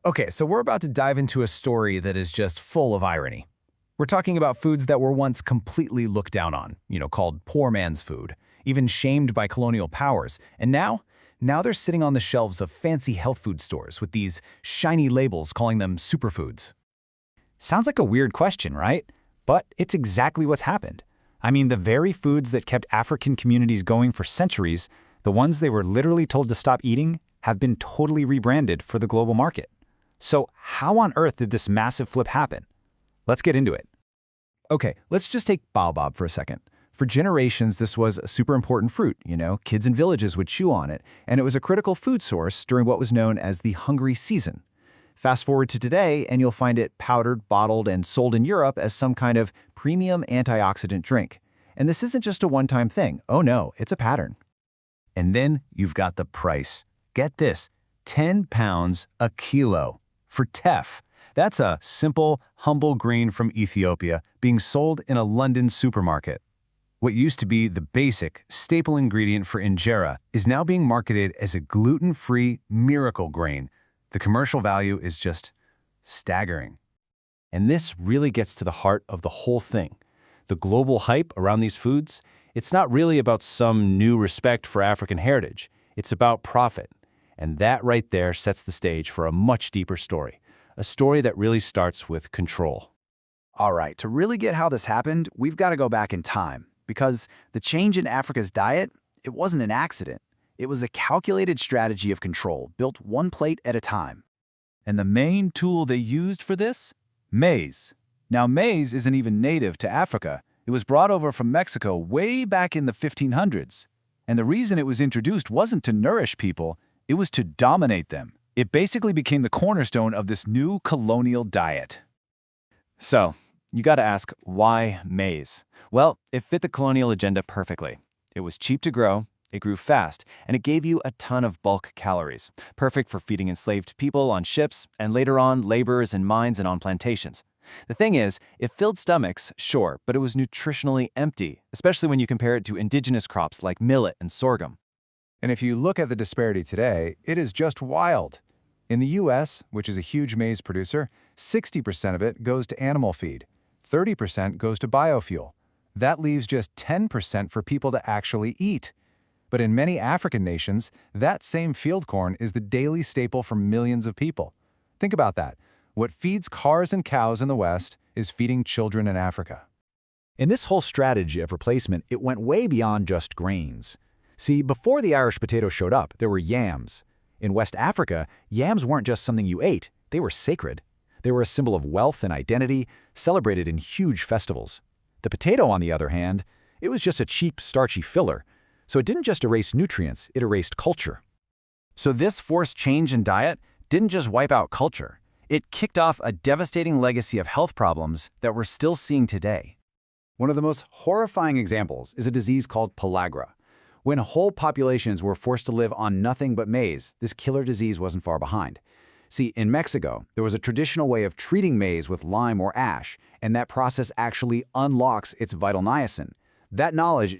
Okay, so we're about to dive into a story that is just full of irony. We're talking about foods that were once completely looked down on, called poor man's food, even shamed by colonial powers. And now they're sitting on the shelves of fancy health food stores with these shiny labels calling them superfoods. Sounds like a weird question, right? But it's exactly what's happened. I mean, the very foods that kept African communities going for centuries, the ones they were literally told to stop eating, have been totally rebranded for the global market. So how on earth did this massive flip happen? Let's get into it. Okay, let's just take baobab for a second. For generations, this was a super important fruit, kids in villages would chew on it, and it was a critical food source during what was known as the hungry season. Fast forward to today, and you'll find it powdered, bottled, and sold in Europe as some kind of premium antioxidant drink. And this isn't just a one-time thing. Oh no, it's a pattern. And then you've got the price. Get this, 10 pounds a kilo for teff. That's a simple, humble grain from Ethiopia being sold in a London supermarket. What used to be the basic, staple ingredient for injera is now being marketed as a gluten-free miracle grain. The commercial value is just staggering. And this really gets to the heart of the whole thing. The global hype around these foods, it's not really about some new respect for African heritage. It's about profit. And that right there sets the stage for a much deeper story. A story that really starts with control. All right, to really get how this happened, we've got to go back in time. Because the change in Africa's diet, it wasn't an accident. It was a calculated strategy of control, built one plate at a time. And the main tool they used for this? Maize. Now, maize isn't even native to Africa. It was brought over from Mexico way back in the 1500s. And the reason it was introduced wasn't to nourish people, it was to dominate them. It basically became the cornerstone of this new colonial diet. So, you gotta ask, why maize? Well, it fit the colonial agenda perfectly. It was cheap to grow, it grew fast, and it gave you a ton of bulk calories, perfect for feeding enslaved people on ships and later on laborers in mines and on plantations. The thing is, it filled stomachs, sure, but it was nutritionally empty, especially when you compare it to indigenous crops like millet and sorghum. And if you look at the disparity today, it is just wild. In the US, which is a huge maize producer, 60% of it goes to animal feed, 30% goes to biofuel. That leaves just 10% for people to actually eat. But in many African nations, that same field corn is the daily staple for millions of people. Think about that. What feeds cars and cows in the West is feeding children in Africa. In this whole strategy of replacement, it went way beyond just grains. See, before the Irish potato showed up, there were yams. In West Africa, yams weren't just something you ate, they were sacred. They were a symbol of wealth and identity, celebrated in huge festivals. The potato, on the other hand, it was just a cheap, starchy filler. So it didn't just erase nutrients, it erased culture. So this forced change in diet didn't just wipe out culture. It kicked off a devastating legacy of health problems that we're still seeing today. One of the most horrifying examples is a disease called pellagra. When whole populations were forced to live on nothing but maize, this killer disease wasn't far behind. See, in Mexico, there was a traditional way of treating maize with lime or ash, and that process actually unlocks its vital niacin. That knowledge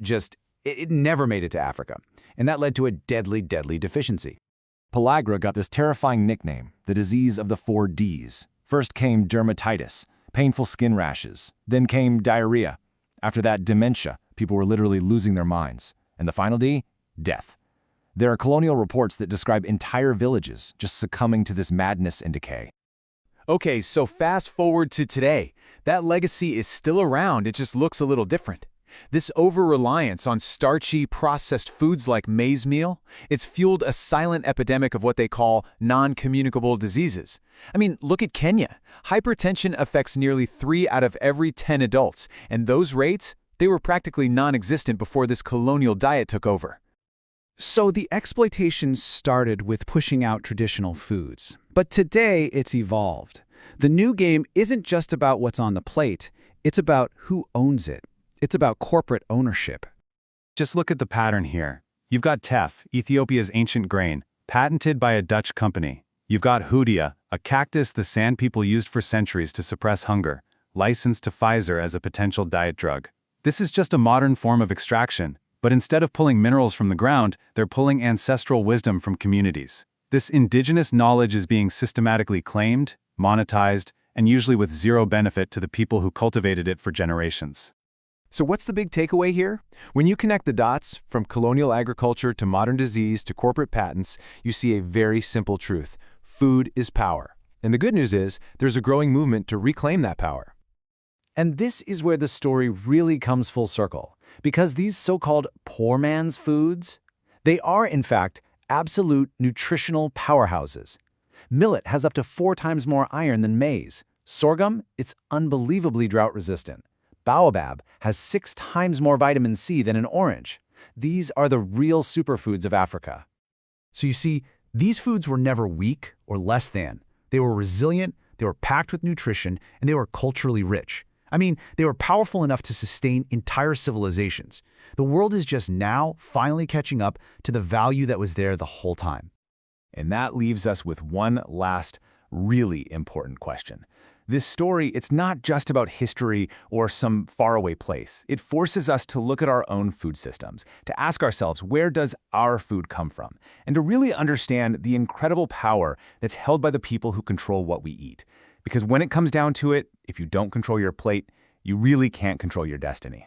it never made it to Africa, and that led to a deadly deficiency. Pellagra got this terrifying nickname, the disease of the 4 Ds. First came dermatitis, painful skin rashes. Then came diarrhea. After that, dementia. People were literally losing their minds. And the final D? Death. There are colonial reports that describe entire villages just succumbing to this madness and decay. Okay, so fast forward to today. That legacy is still around, it just looks a little different. This over-reliance on starchy, processed foods like maize meal, it's fueled a silent epidemic of what they call non-communicable diseases. I mean, look at Kenya. Hypertension affects nearly 3 out of every 10 adults, and those rates, they were practically non-existent before this colonial diet took over. So the exploitation started with pushing out traditional foods. But today, it's evolved. The new game isn't just about what's on the plate, it's about who owns it. It's about corporate ownership. Just look at the pattern here. You've got teff, Ethiopia's ancient grain, patented by a Dutch company. You've got hoodia, a cactus the Sand people used for centuries to suppress hunger, licensed to Pfizer as a potential diet drug. This is just a modern form of extraction, but instead of pulling minerals from the ground, they're pulling ancestral wisdom from communities. This indigenous knowledge is being systematically claimed, monetized, and usually with zero benefit to the people who cultivated it for generations. So what's the big takeaway here? When you connect the dots, from colonial agriculture to modern disease to corporate patents, you see a very simple truth. Food is power. And the good news is, there's a growing movement to reclaim that power. And this is where the story really comes full circle, because these so-called poor man's foods, they are, in fact, absolute nutritional powerhouses. Millet has up to 4 times more iron than maize. Sorghum, it's unbelievably drought-resistant. Baobab has 6 times more vitamin C than an orange. These are the real superfoods of Africa. So you see, these foods were never weak or less than. They were resilient, they were packed with nutrition, and they were culturally rich. I mean, they were powerful enough to sustain entire civilizations. The world is just now finally catching up to the value that was there the whole time. And that leaves us with one last, really important question. This story, it's not just about history or some faraway place. It forces us to look at our own food systems, to ask ourselves, where does our food come from? And to really understand the incredible power that's held by the people who control what we eat. Because when it comes down to it, if you don't control your plate, you really can't control your destiny.